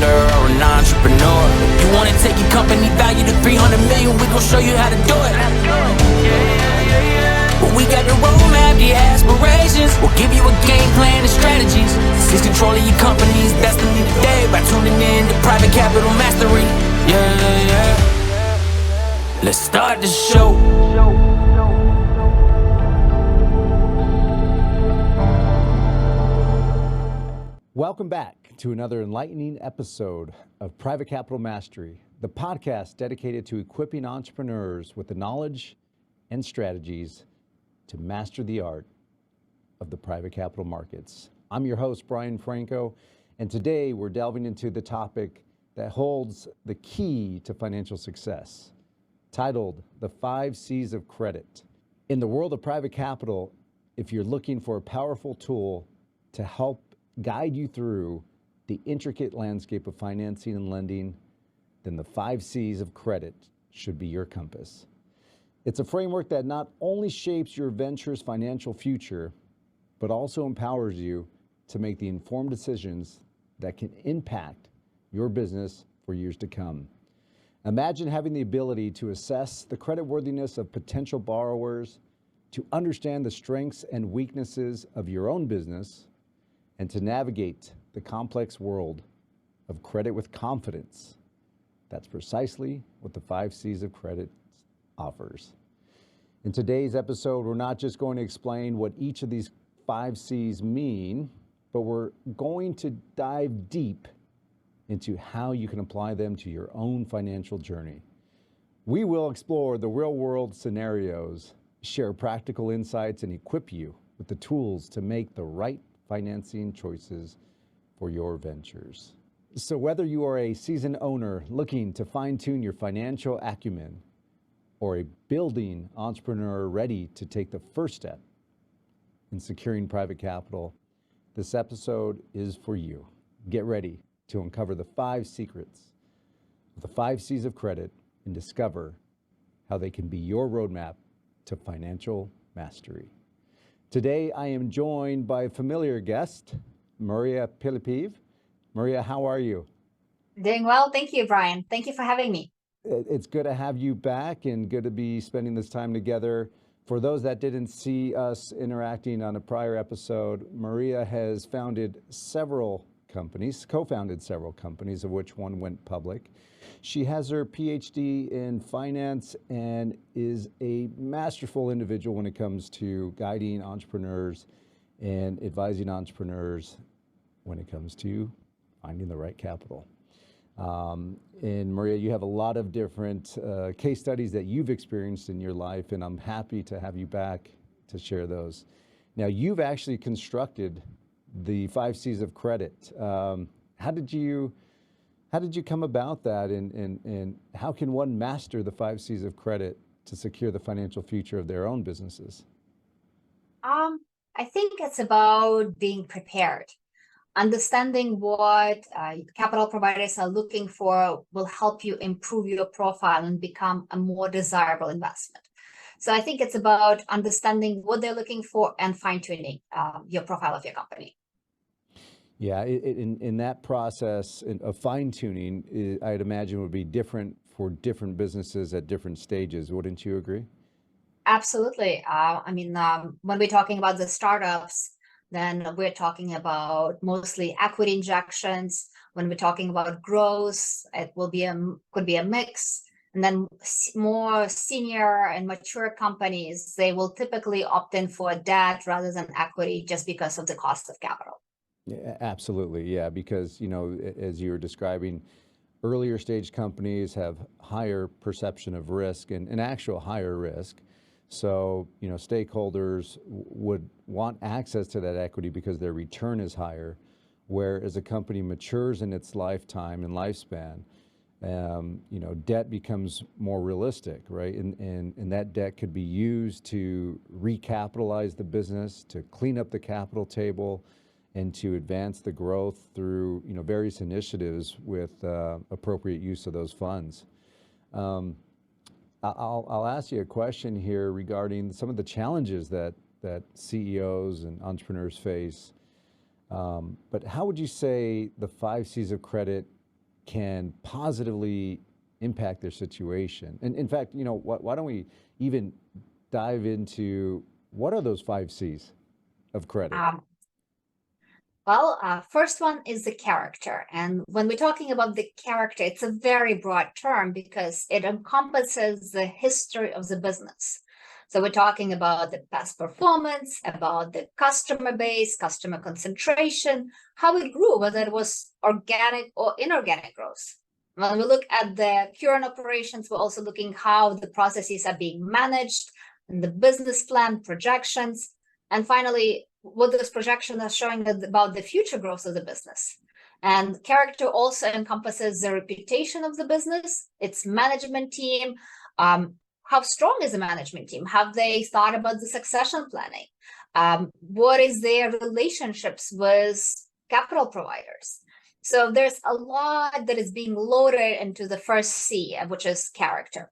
founder or an entrepreneur. You wanna take your company value to 300 million, we gon' show you how to do it. But we got the roadmap, the aspirations. We'll give you a game plan and strategies. Seize control of your company's destiny today by tuning in to Private Capital Mastery. Let's start the show. Welcome back to another enlightening episode of Private Capital Mastery, the podcast dedicated to equipping entrepreneurs with the knowledge and strategies to master the art of the private capital markets. I'm your host, Brian Franco, and today we're delving into the topic that holds the key to financial success, titled The 5 C's of Credit. In the world of private capital, if you're looking for a powerful tool to help guide you through the intricate landscape of financing and lending, then the 5 C's of credit should be your compass. It's a framework that not only shapes your venture's financial future, but also empowers you to make the informed decisions that can impact your business for years to come. Imagine having the ability to assess the creditworthiness of potential borrowers, to understand the strengths and weaknesses of your own business, and to navigate the complex world of credit with confidence. That's precisely what the 5 C's of credit offers. In today's episode, we're not just going to explain what each of these 5 C's mean, but we're going to dive deep into how you can apply them to your own financial journey. We will explore the real-world scenarios, share practical insights, and equip you with the tools to make the right financing choices for your ventures. So whether you are a seasoned owner looking to fine-tune your financial acumen, or a building entrepreneur ready to take the first step in securing private capital, this episode is for you. Get ready to uncover the 5 secrets of the 5 C's of credit and discover how they can be your roadmap to financial mastery. Today, I am joined by a familiar guest, Mariya Pylypiv. Mariya, how are you? Doing well. Thank you, Brian. Thank you for having me. It's good to have you back and good to be spending this time together. For those that didn't see us interacting on a prior episode, Mariya has co-founded several companies, of which one went public. She has her PhD in finance and is a masterful individual when it comes to guiding entrepreneurs and advising entrepreneurs when it comes to finding the right capital. And Mariya, you have a lot of different case studies that you've experienced in your life, and I'm happy to have you back to share those. Now, you've actually constructed the 5 C's of credit. How did you come about that, and how can one master the 5 C's of credit to secure the financial future of their own businesses? I think it's about being prepared. Understanding what capital providers are looking for will help you improve your profile and become a more desirable investment. So I think it's about understanding what they're looking for and fine-tuning your profile of your company. Yeah, in that process of fine-tuning, I'd imagine would be different for different businesses at different stages. Wouldn't you agree? Absolutely. When we're talking about the startups, then we're talking about mostly equity injections. When we're talking about growth, it could be a mix. And then more senior and mature companies, they will typically opt in for debt rather than equity just because of the cost of capital. Yeah, absolutely. Yeah, because, as you were describing, earlier stage companies have higher perception of risk and actual higher risk. So, stakeholders would want access to that equity because their return is higher, whereas a company matures in its lifetime and lifespan, debt becomes more realistic, right? And that debt could be used to recapitalize the business, to clean up the capital table, and to advance the growth through, various initiatives with appropriate use of those funds. I'll ask you a question here regarding some of the challenges that CEOs and entrepreneurs face. But how would you say the 5 C's of credit can positively impact their situation. And in fact, why don't we even dive into what are those 5 C's of credit? First one is the character. And when we're talking about the character, it's a very broad term because it encompasses the history of the business. So we're talking about the past performance, about the customer base, customer concentration, how it grew, whether it was organic or inorganic growth. When we look at the current operations, we're also looking how the processes are being managed and the business plan projections. And finally, what those projections are showing about the future growth of the business. And character also encompasses the reputation of the business, its management team. How strong is the management team? Have they thought about the succession planning? What is their relationships with capital providers? So there's a lot that is being loaded into the first C, which is character.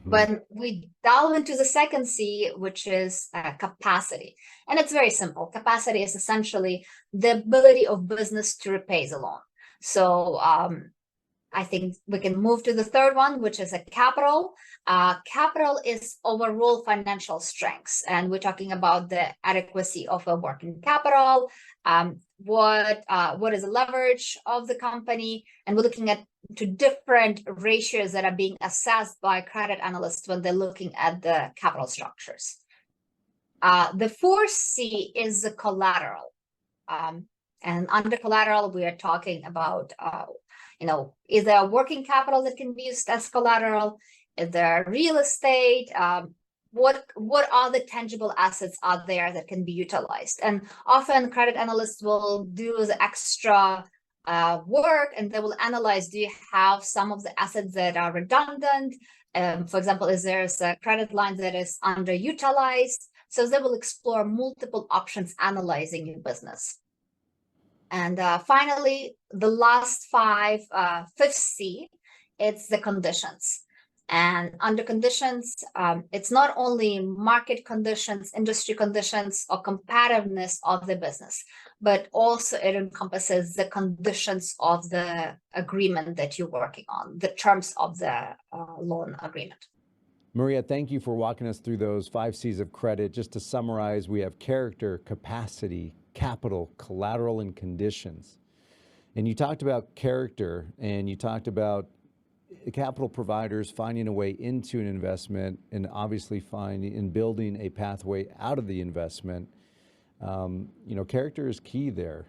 When we delve into the second C, which is capacity, and it's very simple. Capacity is essentially the ability of business to repay the loan. So I think we can move to the third one, which is a capital. Capital is overall financial strengths, and we're talking about the adequacy of a working capital. What is the leverage of the company, and we're looking at different ratios that are being assessed by credit analysts when they're looking at the capital structures. The fourth C is the collateral, and under collateral we are talking about is there a working capital that can be used as collateral? Is there real estate? What are the tangible assets out there that can be utilized? And often credit analysts will do the extra work, and they will analyze, do you have some of the assets that are redundant? For example, is there a credit line that is underutilized? So they will explore multiple options analyzing your business. And finally, the last fifth C, it's the conditions. And under conditions, it's not only market conditions, industry conditions, or competitiveness of the business, but also it encompasses the conditions of the agreement that you're working on, the terms of the loan agreement. Mariya, thank you for walking us through those 5 C's of credit. Just to summarize, we have character, capacity, capital, collateral, and conditions. And you talked about character, and you talked about capital providers finding a way into an investment, and obviously finding and building a pathway out of the investment. Character is key there,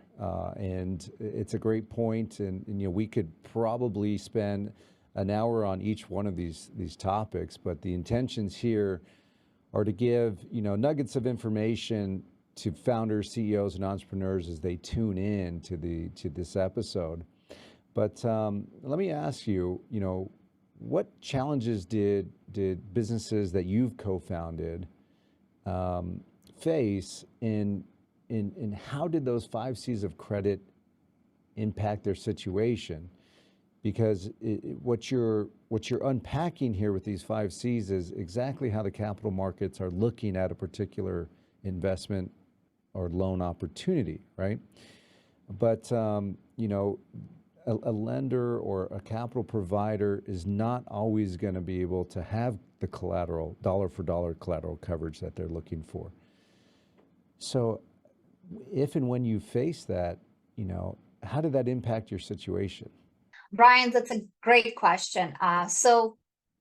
and it's a great point. And we could probably spend an hour on each one of these topics, but the intentions here are to give nuggets of information to founders, CEOs, and entrepreneurs as they tune in to this episode. But let me ask you, what challenges did businesses that you've co-founded face, in how did those 5 C's of credit impact their situation? Because what you're unpacking here with these 5 C's is exactly how the capital markets are looking at a particular investment or loan opportunity, right? But a lender or a capital provider is not always going to be able to have the collateral, dollar for dollar collateral coverage that they're looking for. So if and when you face that, how did that impact your situation? Brian, that's a great question. So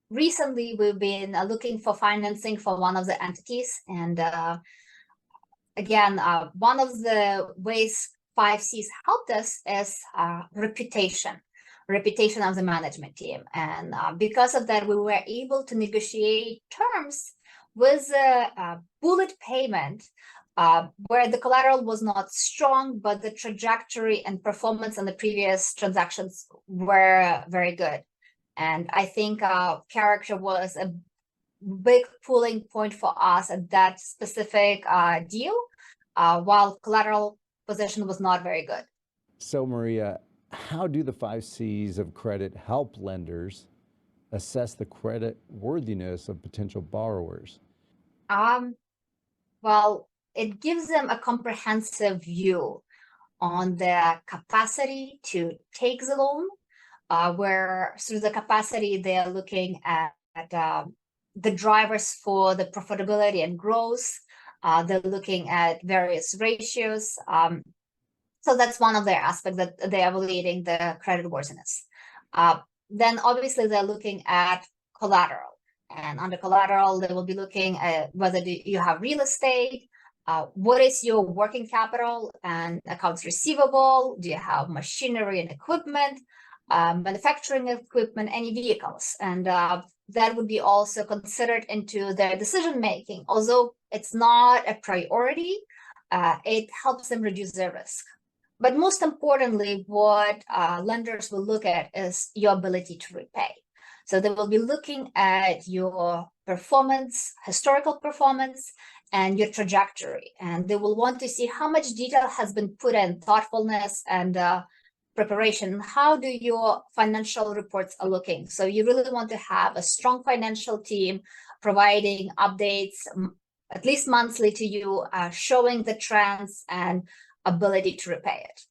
recently we've been looking for financing for one of the entities. And again, one of the ways 5 C's helped us is reputation of the management team. And because of that, we were able to negotiate terms with a bullet payment where the collateral was not strong, but the trajectory and performance in the previous transactions were very good. And I think character was a big pulling point for us at that specific deal, while collateral position was not very good. So Mariya, how do the 5 C's of credit help lenders assess the credit worthiness of potential borrowers? Well, it gives them a comprehensive view on their capacity to take the loan, where through the capacity, they're looking at the drivers for the profitability and growth. They're looking at various ratios. So that's one of their aspects that they are evaluating the creditworthiness. Then obviously they're looking at collateral. And under collateral, they will be looking at whether you have real estate, what is your working capital and accounts receivable, do you have machinery and equipment, manufacturing equipment, any vehicles, and that would be also considered into their decision making. Although it's not a priority, it helps them reduce their risk. But most importantly, what lenders will look at is your ability to repay. So they will be looking at your performance, historical performance, and your trajectory. And they will want to see how much detail has been put in, thoughtfulness and preparation. How do your financial reports are looking? So you really want to have a strong financial team providing updates at least monthly to you, showing the trends and ability to repay it.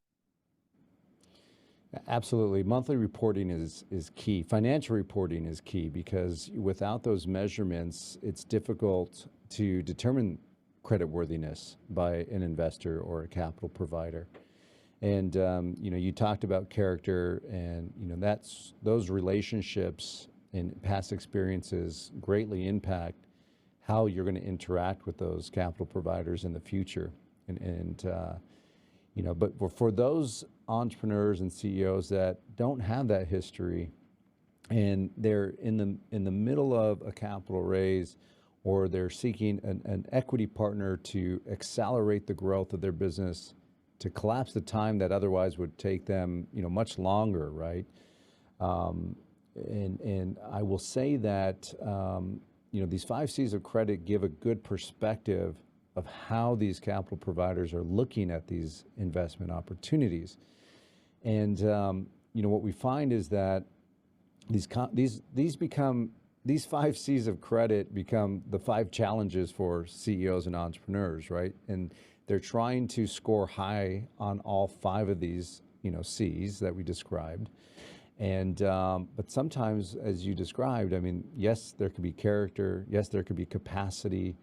Absolutely. Monthly reporting is key. Financial reporting is key because without those measurements, it's difficult to determine creditworthiness by an investor or a capital provider. And you talked about character, and those relationships and past experiences greatly impact how you're going to interact with those capital providers in the future. But for those entrepreneurs and CEOs that don't have that history, and they're in the middle of a capital raise, or they're seeking an equity partner to accelerate the growth of their business, to collapse the time that otherwise would take them, much longer, right? And I will say that these 5 C's of credit give a good perspective of how these capital providers are looking at these investment opportunities. And what we find is that these 5 C's of credit become the 5 challenges for CEOs and entrepreneurs, right? And they're trying to score high on all 5 of these, C's that we described. And but sometimes, as you described, yes, there could be character, yes, there could be capacity,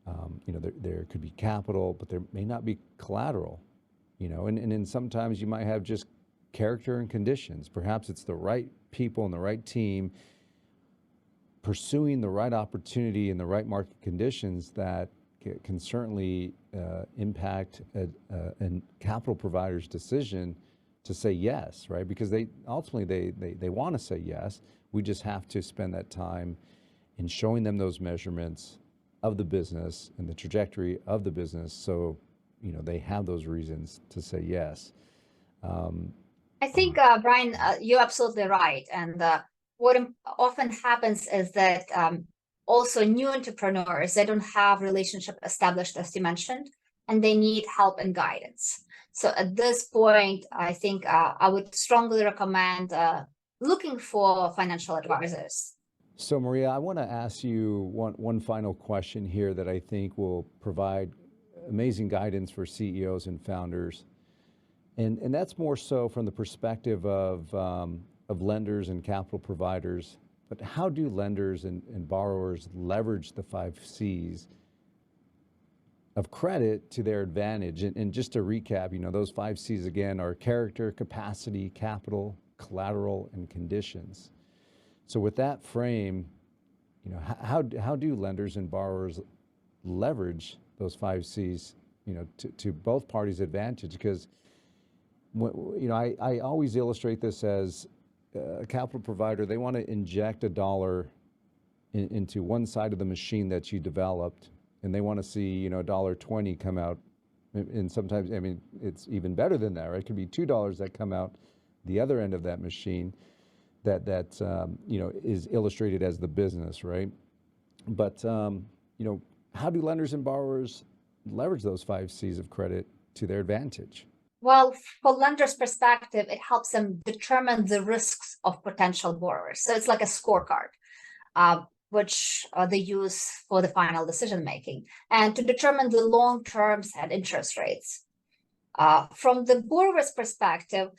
there could be capital, but there may not be collateral, and then sometimes you might have just character and conditions. Perhaps it's the right people and the right team pursuing the right opportunity in the right market conditions that can certainly impact a capital provider's decision to say yes, right? Because they ultimately they want to say yes. We just have to spend that time in showing them those measurements of the business and the trajectory of the business, so they have those reasons to say yes. I think, Brian, you're absolutely right. And what often happens is that also new entrepreneurs, they don't have relationship established, as you mentioned, and they need help and guidance. So at this point, I think I would strongly recommend looking for financial advisors. So Mariya, I want to ask you one final question here that I think will provide amazing guidance for CEOs and founders. And that's more so from the perspective of lenders and capital providers. But how do lenders and borrowers leverage the 5 C's of credit to their advantage? And just to recap, those 5 C's again are character, capacity, capital, collateral, and conditions. So with that frame, how do lenders and borrowers leverage those 5 C's, to both parties' advantage? Because I always illustrate this as a capital provider. They want to inject $1 into one side of the machine that you developed, and they want to see $1.20 come out. And sometimes, it's even better than that, right? It could be $2 that come out the other end of that machine. That is illustrated as the business, right? But how do lenders and borrowers leverage those 5 C's of credit to their advantage? Well, for lenders' perspective, it helps them determine the risks of potential borrowers. So it's like a scorecard, which they use for the final decision making, and to determine the long terms and interest rates. From the borrower's perspective,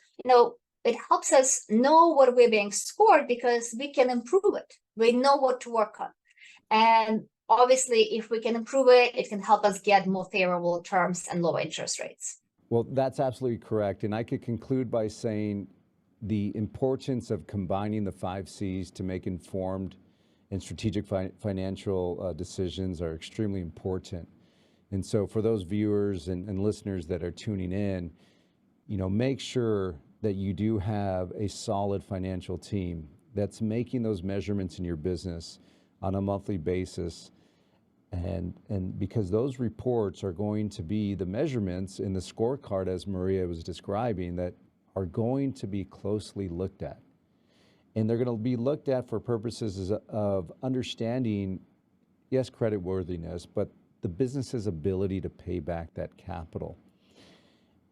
it helps us know what we're being scored because we can improve it. We know what to work on. And obviously, if we can improve it, it can help us get more favorable terms and low interest rates. Well, that's absolutely correct. And I could conclude by saying the importance of combining the 5 C's to make informed and strategic financial decisions are extremely important. And so for those viewers and listeners that are tuning in, make sure that you do have a solid financial team that's making those measurements in your business on a monthly basis. And because those reports are going to be the measurements in the scorecard, as Mariya was describing, that are going to be closely looked at. And they're going to be looked at for purposes of understanding, yes, creditworthiness, but the business's ability to pay back that capital.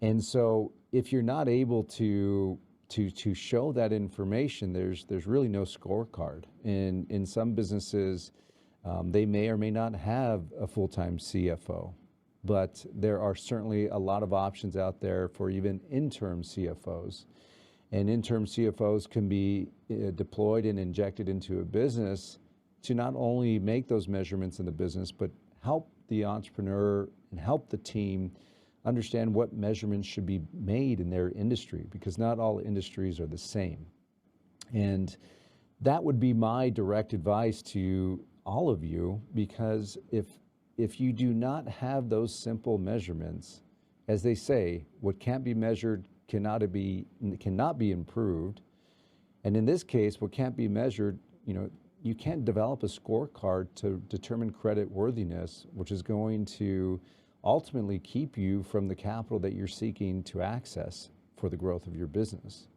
And so if you're not able to show that information, there's really no scorecard. In some businesses, they may or may not have a full-time CFO, but there are certainly a lot of options out there for even interim CFOs. And interim CFOs can be deployed and injected into a business to not only make those measurements in the business, but help the entrepreneur and help the team understand what measurements should be made in their industry, because not all industries are the same. And that would be my direct advice to all of you, because if you do not have those simple measurements, as they say, what can't be measured cannot be improved. And in this case, what can't be measured, you can't develop a scorecard to determine credit worthiness, which is going to ultimately keep you from the capital that you're seeking to access for the growth of your business.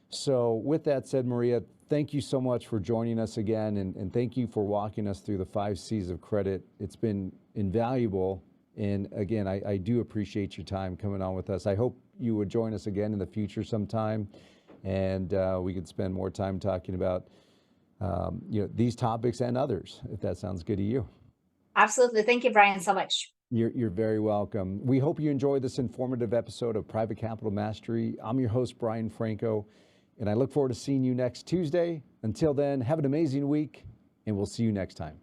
So with that said, Mariya, thank you so much for joining us again, and thank you for walking us through the 5 C's of credit. It's been invaluable. And again, I do appreciate your time coming on with us. I hope you would join us again in the future sometime, and we could spend more time talking about these topics and others, if that sounds good to you. Absolutely. Thank you, Brian, so much. You're very welcome. We hope you enjoyed this informative episode of Private Capital Mastery. I'm your host, Brian Franco, and I look forward to seeing you next Tuesday. Until then, have an amazing week, and we'll see you next time.